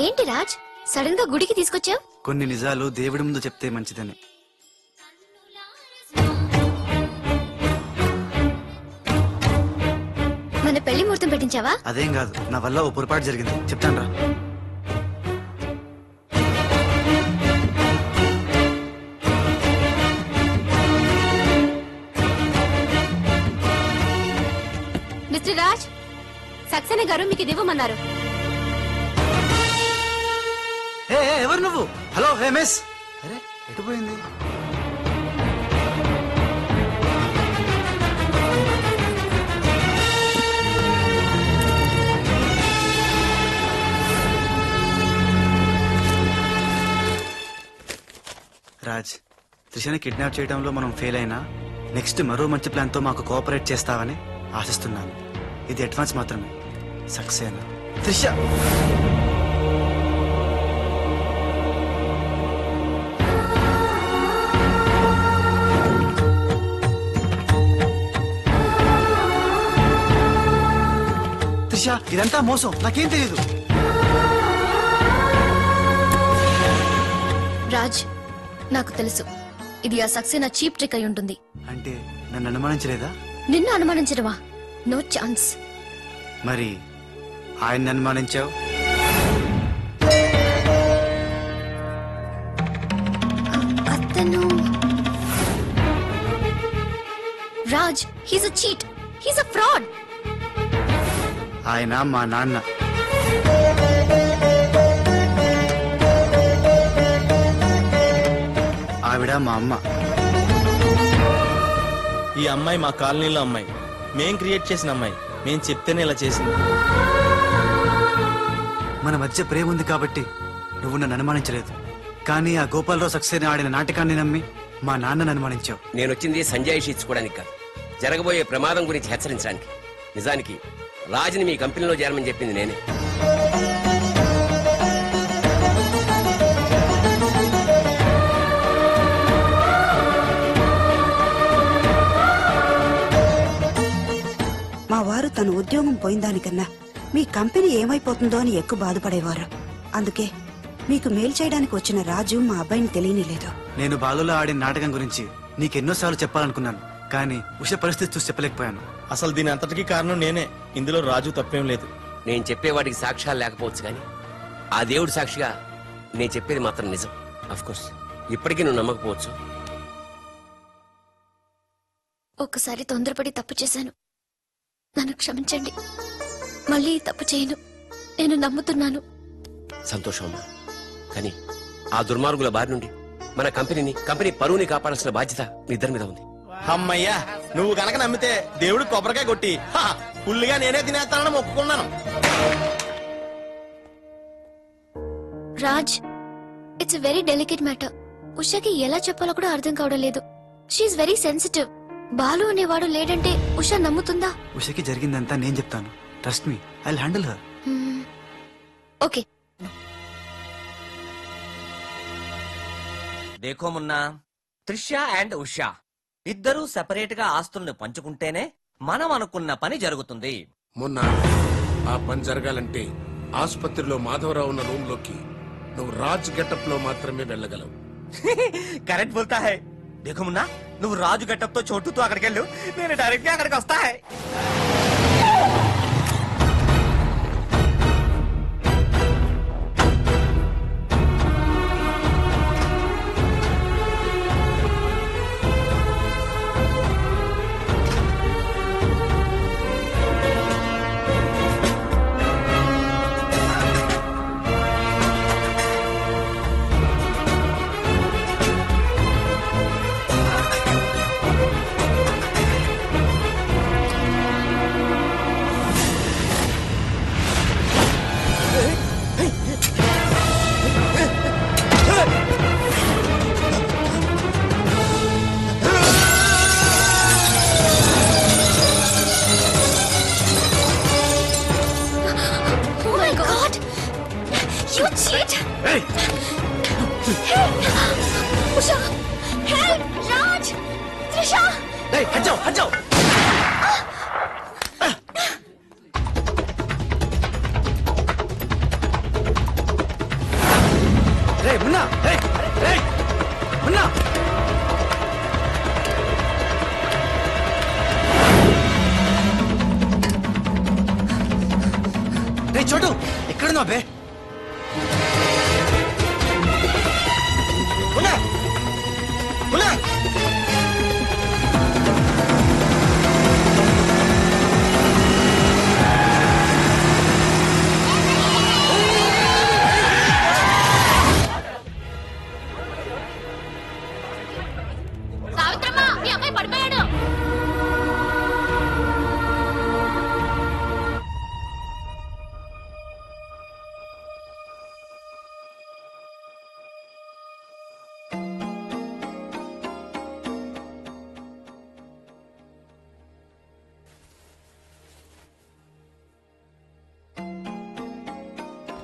ఏంటి రాజ్, సడన్ గా గుడికి తీసుకొచ్చావు? కొన్ని నిజాలు దేవుడి ముందు చెప్తే మంచిదని. మన పెళ్లి ముహూర్తం పెట్టించావా? అదేం కాదు, నా వల్ల ఓ పొరపాటు జరిగింది, చెప్తాను రా. మిస్టర్ రాజ్, సక్సేనా గారు మీకు ఇది ఇవ్వమన్నారు. ఎవరు నువ్వు? హలో, హే మిస్. అరే ఎటు పోయింది? రాజ్, త్రిషని కిడ్నాప్ చేయడంలో మనం ఫెయిల్ అయినా నెక్స్ట్ మరో మంచి ప్లాన్ తో మాకు కోఆపరేట్ చేస్తావని ఆశిస్తున్నాను. ఇది అడ్వాన్స్ మాత్రమే. సక్సేనా, త్రిష. త్రిష, ఇదంతా మోసం, నాకేం తెలియదు. రాజ్, నాకు తెలుసు ఇది ఆ సక్సేనా చీప్ ట్రిక్ అయి ఉంటుంది. అంటే నన్ను అనుమానించలేదా? నిన్ను అనుమానించడమా? No chance. మరి ఆయన్ని అనుమానించావు? అతను Raj, he's a cheat, he's a fraud. ఆయన మా నాన్న. ఆవిడ మా అమ్మ. ఈ అమ్మాయి మా కాలనీలో అమ్మాయి, మేం క్రియేట్ చేసిన అమ్మాయి. మేం చెప్తేనే ఇలా చేసింది. మన మధ్య ప్రేమ ఉంది కాబట్టి నువ్వు నన్ను అనుమానించలేదు. కానీ ఆ గోపాలరావు సక్సేనా ఆడిన నాటకాన్ని నమ్మి మా నాన్నను అనుమానించావు. నేను వచ్చింది సంజాయిషి ఇచ్చుకోవడానికి కాదు, జరగబోయే ప్రమాదం గురించి హెచ్చరించడానికి. నిజానికి రాజుని మీ కంపెనీలో చేరమని చెప్పింది నేనే. మా వారు తన ఉద్యోగం పోయిందానికన్నా మీ కంపెనీ ఏమైపోతుందో అని ఎక్కువ బాధపడేవారు. అందుకే మీకు మేలు చేయడానికి వచ్చిన రాజు మా అబ్బాయిని తెలియనిలేదు. నేను బాలులో ఆడిన నాటకం గురించి నీకెన్నోసార్లు చెప్పాలనుకున్నాను, కానీ ఉష పరిస్థితి చూసి చెప్పలేకపోయాను. అసలు దీని అంతటికీ కారణం నేనే. ఇందులో రాజు తప్పేం లేదు. నేను చెప్పేవాడికి సాక్ష్యాలు లేకపోవచ్చు కానీ ఆ దేవుడు సాక్షిగా నేను చెప్పేది మాత్రం నిజం. అఫ్ కోర్స్ ఇప్పటికీ నువ్వు నమ్మకపోవచ్చు. ఒక్కసారి తొందరపడి తప్పు చేశాను, నన్ను క్షమించండి. మళ్ళీ తప్పు చేయను, నేను నమ్ముతున్నాను. సంతోషం అమ్మా, కానీ ఆ దుర్మార్గుల బారి నుండి మన కంపెనీ పరువుని కాపాడాల్సిన బాధ్యత మీ ఇద్దరి మీద ఉంది. అమ్మయ్యా, నువ్వు కనుక నమ్మితే దేవుడు కొబ్బరికాయ కొట్టి ఫుల్గా నేనే తినేస్తానని మొక్కుకున్నాను. Raj, it's a very delicate matter. ఉషకి ఎలా చెప్పాలో కూడా అర్థం కావడం లేదు. She is very sensitive. బాలు అనేవాడు లేడంటే ఉష నమ్ముతుందా? ఉషకి జరిగిందంతా నేను చెప్తాను. Trust me, I will handle her. Okay. దేఖో మున్నా, త్రిష అండ్ ఉషా ఇద్దరూ సెపరేట్ గా ఆస్తుల్ని పంచుకుంటేనే మనం అనుకున్న పని జరుగుతుంది. మొన్న ఆ పని జరగాలంటే ఆసుపత్రిలో మాధవరావు ఉన్న రూమ్ లోకి నువ్వు రాజ్ గెటప్ లో మాత్రమే వెళ్ళగలవు. కరెక్ట్ బోల్తా హై. దేఖో మున్నా, నువ్వు రాజు గెటప్ తో చోటుతో అక్కడికి వెళ్ళు, నేను డైరెక్ట్ గా అక్కడికి వస్తా high. Usha! Help! Raj! Trisha! Hey, हट जाओ, हट जाओ! రే మున్నా, రే రే మున్నా. రే చోటు, ఎక్కడున్నావు బే? మున్నా! మున్నా! సావిత్రమ్మ, మీ అబ్బాయి పడిపోయాడు.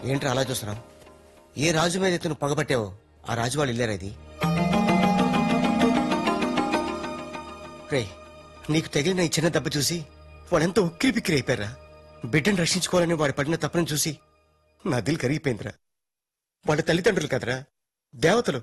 ఏంట్రా అలా చూస్తున్నావు? ఏ రాజు మీద ఇతను పగబట్టావో ఆ రాజు వాళ్ళు ఇల్లారా ఇది? రే, నీకు తగిలిన ఈ చిన్న దెబ్బ చూసి వాడెంత ఉక్కిరి బిక్కిరి అయిపోయారా. బిడ్డను రక్షించుకోవాలని వాడు పడిన తప్పని చూసి నా దిల్ కరిగిపోయిందిరా. వాళ్ళ తల్లిదండ్రులు కదరా, దేవతలు.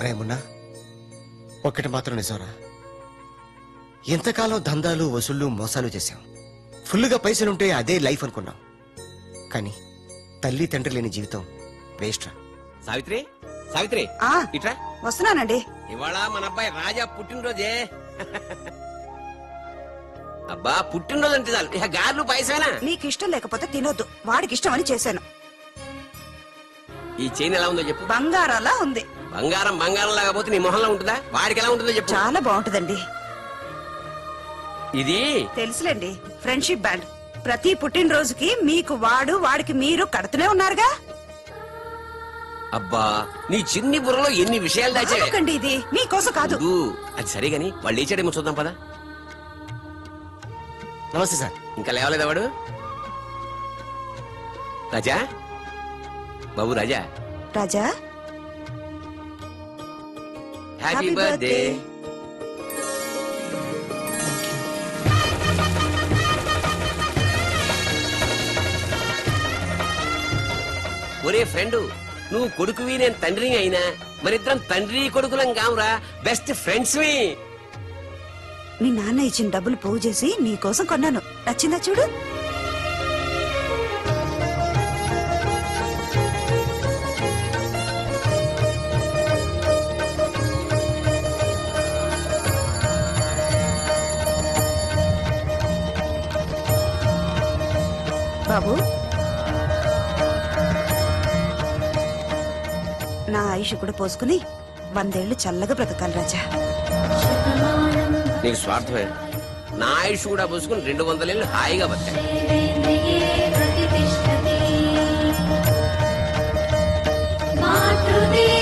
రేమున్నా, ఒక్కటి మాత్రం నిజంరా, ఎంతకాలం దందాలు వసూళ్లు మోసాలు చేశాం. ఫుల్లుగా పైసలుంటే అదే లైఫ్ అనుకున్నాం. కానీ తల్లి తండ్రి లేని జీవితం వేస్ట్ రా. సావిత్రి, సావిత్రి ఆ ఇట్రా. వస్తున్నానండి. ఇవాళ మన అబ్బాయి రాజా పుట్టినరోజే. అబ్బా, పుట్టినరోజు అంటే చాలు ఇక గార్లు పైసేనా. నీకు ఇష్టం లేకపోతే తినొద్దు, వాడికి ఇష్టం అని చేశాను. ఈ చైన్ ఎలా ఉందో చెప్పు. బంగారాలా ఉంది. బంగారం బంగారం లాగా పోతే నీ మొహంలో ఉంటుందా? వాడికి ఎలా ఉంటుందో చెప్పు. చాలా బాగుంటదండి. ఇది తెలుసులేండి, ఫ్రెండ్షిప్ బ్యాండ్. ప్రతి పుట్టినరోజుకి మీకు వాడు, వాడికి మీరు కడుతూనే ఉన్నారుగా. అబ్బా, నీ చిన్ని బుర్రలో ఎన్ని విషయాలు దాచా. ఎందుకండి ఇది మీకోసం కాదు. అది సరే గాని వాళ్ళు లేచాడేమో చూద్దాం పదా. నమస్తే సార్. ఇంకా లేవలేదా వాడు? రాజా, బాబు రాజా. రాజా, హ్యాపీ Happy బర్త్డే. birthday. ఒరే ఫ్రెండ్, నువ్వు కొడుకువి నేను తండ్రిని అయినా మరిద్దరం తండ్రి కొడుకులం కావురా, బెస్ట్ ఫ్రెండ్స్. మీ నాన్న ఇచ్చిన డబ్బులు పోగు చేసి నీకోసం కొన్నాను. నచ్చిందా చూడు. బాబు, నా ఆయుష్ కూడా పోసుకుని 100 ఏళ్లు చల్లగా బ్రతకాలి రాజా. నీకు స్వార్థమే. నా ఆయుష్ కూడా పోసుకుని 200 ఏళ్ళు హాయిగా బతాయి. మాతృదేవ